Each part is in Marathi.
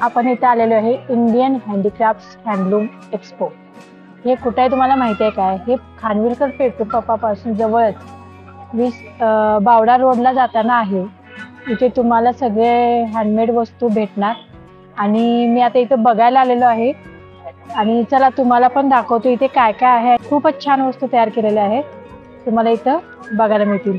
आपण इथे आलेलो आहे इंडियन हँडीक्राफ्ट्स हँडलूम एक्सपो। हे कुठे आहे तुम्हाला माहिती आहे काय? हे खानविलकर पेट्रोल पंपापासून जवळच बावडा रोडला जाताना आहे। इथे तुम्हाला सगळे हँडमेड वस्तू भेटणार आणि मी आता इथे बघायला आलेलो आहे आणि चला तुम्हाला पण दाखवतो इथे काय काय आहे। खूपच छान वस्तू तयार केलेल्या आहेत, तुम्हाला इथं बघायला मिळतील।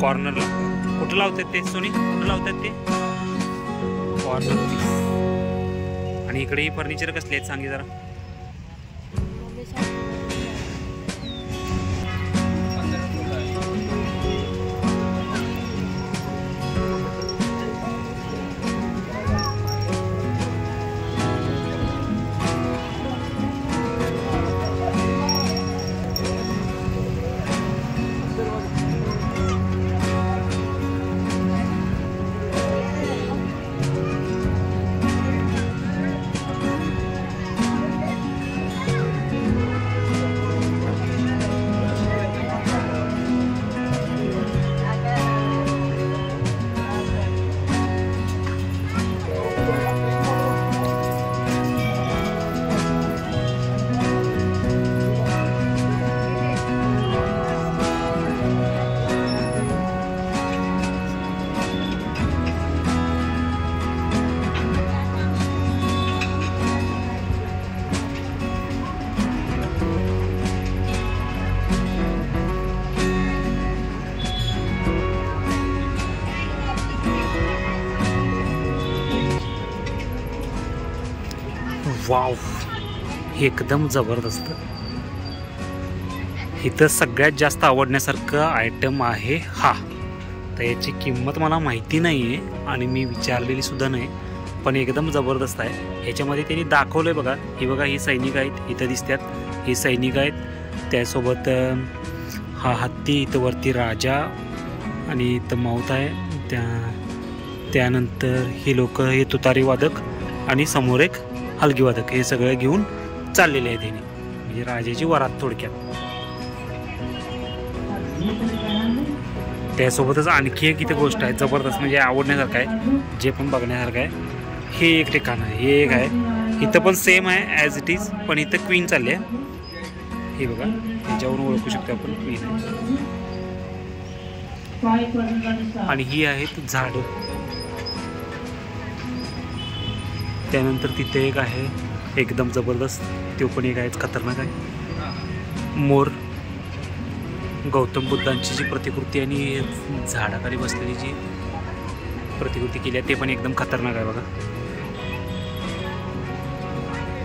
कॉर्नरला कुठं लावतात ते सोनी? कुठं लावतात ते कॉर्नर पीस? आणि इकडे ही फर्निचर कसले आहेत सांगे जरा? वाव, एकदम जबरदस्त। इथं सगळ्यात जास्त आवडण्यासारखं आयटम आहे हा। तर याची किंमत मला माहिती नाही आहे आणि मी विचारलेली सुद्धा नाही, पण एकदम जबरदस्त आहे। ह्याच्यामध्ये त्यांनी दाखवलं आहे बघा, ही बघा, ही सैनिक आहेत इथं दिसतात, ही सैनिक आहेत, त्यासोबत हा हत्ती, इथं वरती राजा आणि इथं माऊत आहे, त्यानंतर हे लोक, हे तुतारी वादक आणि समोर एक हलगी वादक, हे सगळं घेऊन चाललेले आहे त्यांनी, म्हणजे राजाची वरात थोडक्यात। त्यासोबतच आणखी एक इथे गोष्ट आहे जबरदस्त, म्हणजे आवडण्यासारखं आहे, जे पण बघण्यासारखं आहे। हे एक ठिकाण आहे, हे एक आहे, इथं पण सेम आहे ॲज इट इज, पण इथं क्वीन चालली आहे। हे बघा, ह्याच्यावरून ओळखू शकतो आपण क्वीन आहे। आणि ही आहेत झाडं। त्यानंतर तिथे एक आहे एकदम जबरदस्त, तो पण एक आहे खतरनाक आहे, मोर। गौतम बुद्धांची जी प्रतिकृती आणि झाडाखाली बसलेली जी प्रतिकृती केली आहे ते पण एकदम खतरनाक आहे बघा।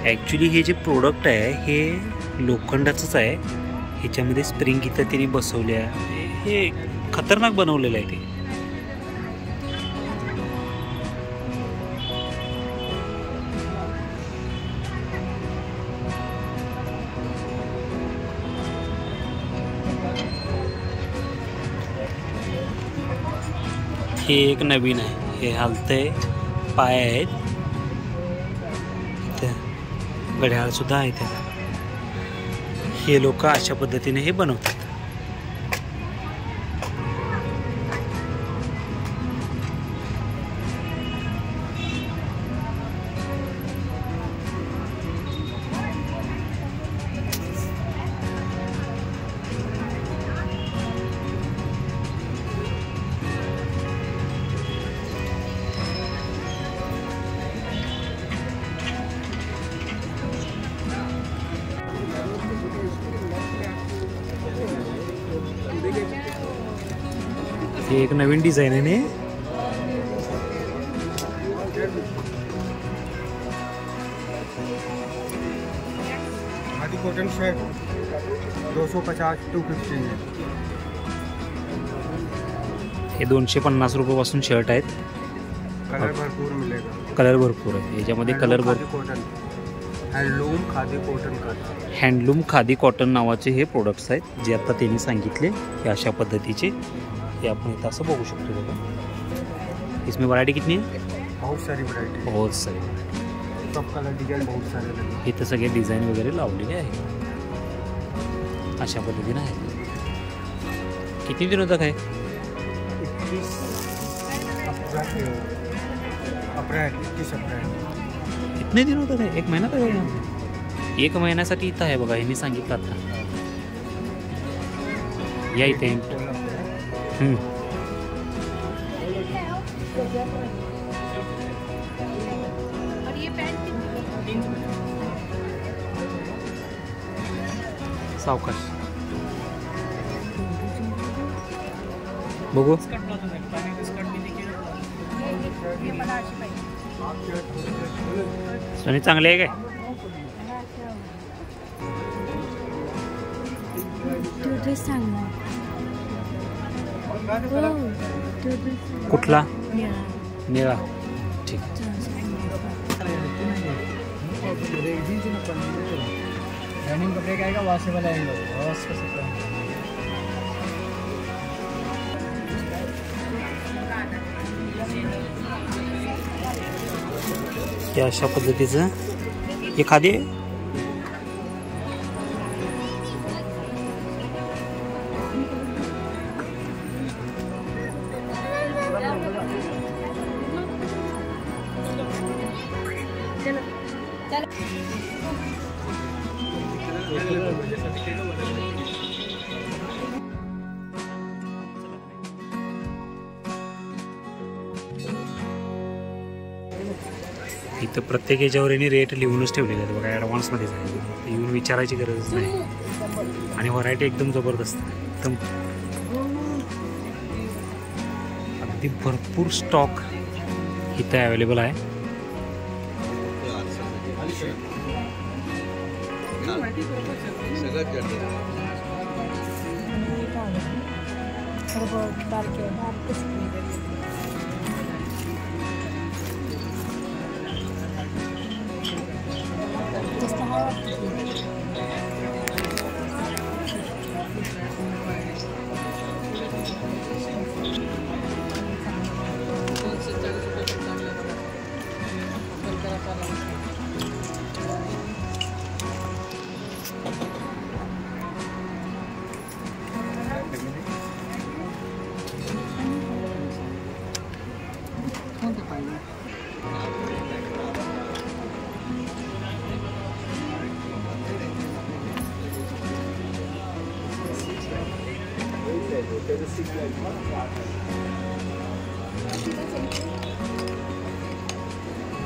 ॲक्च्युली हे जे प्रोडक्ट आहे हे लोखंडाचंच आहे, ह्याच्यामध्ये स्प्रिंग इथं त्यांनी बसवली आहे, हे खतरनाक बनवलेलं आहे ते। हे एक नवीन आहे, हे हलतंय, पाय आहेत, घड्याळ सुद्धा आहे त्याला। हे लोक अशा पद्धतीने हे बनवतात। हे एक नवीन डिझाईन आहे। कॉटन शर्ट 250 250 में। हे 250 रुपयापासून शर्ट आहेत. कलर भरपूर मिलेगा. कलर भरपूर आहे याच्यामध्ये. कलर भरपूर. कॉटन हँडलूम खादी कॉटन का. हँडलूम खादी कॉटन नावाचे हे प्रोडक्ट्स आहेत जे आता त्यांनी सांगितले हे अशा पद्धतीचे. हे आपण इथं असं बघू शकतो बघा. इसमें वैरायटी कितनी है? बहुत सारी वैरायटी. बहुत सारी. सब कलर डिजाइन बहुत सारे लगे. इथं सगळे डिझाईन वगैरे लावलेले आहे अशा पद्धतीने आहे. किती दिनोतक आहे? 21 अप्रैल. कितने दिनोतक आहे? 1 महिना का आहे? 1 महिन्यासाठी इथं आहे बघा. यांनी सांगितलं आता. या इथे सावकाश बघू. सोनी चांगले आहे काय? कुठला? निळा. ठीक. रनिंग कपड़े का आएगा वॉशेबल आएगा. वॉश कर सकते हैं. या अशा पद्धतीचं हे खादी आहे. इथं प्रत्येक याच्यावर यांनी रेट लिहूनच ठेवलेले आहेत बघा. ॲडव्हान्समध्येच आहे. येऊन विचारायची गरजच नाही. आणि व्हरायटी एकदम जबरदस्त. एकदम अगदी भरपूर स्टॉक इथं अवेलेबल आहे.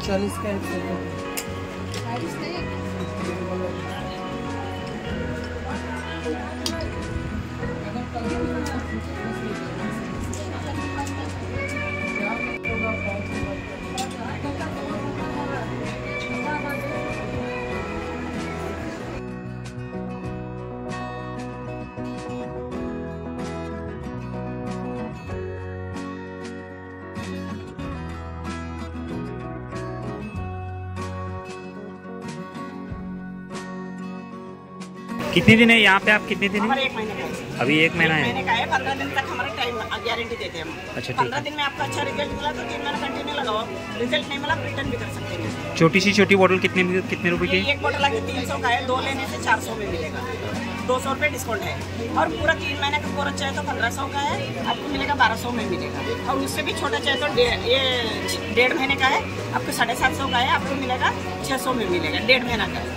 चालीस का कितने दिन है यहाँ पे? आप कितने दिन हमारे है? 1 महीने का है. अभी 1 महीना 1 है. महीने का है. 15 दिन तक हमारा टाइम गारंटी देते हैं हम. अच्छा, ठीक 15 है. दिन में आपका अच्छा रिजल्ट मिला तो 3 महीना कंटिन्यू लगाओ. रिजल्ट नहीं मिला रिटर्न भी कर सकते हैं. छोटी सी छोटी बॉटल कितने रुपए की? एक बोतल आगे 300 का है. 2 लेने से 400 में मिलेगा. 200 रुपये डिस्काउंट है. और पूरा 3 महीने का कोर्स चाहे तो 1500 का है. आपको मिलेगा 1200 में मिलेगा. और उससे भी छोटा चाहे तो ये 1.5 महीने का है. आपको 750 का है. आपको मिलेगा 600 में मिलेगा. 1.5 महीना का.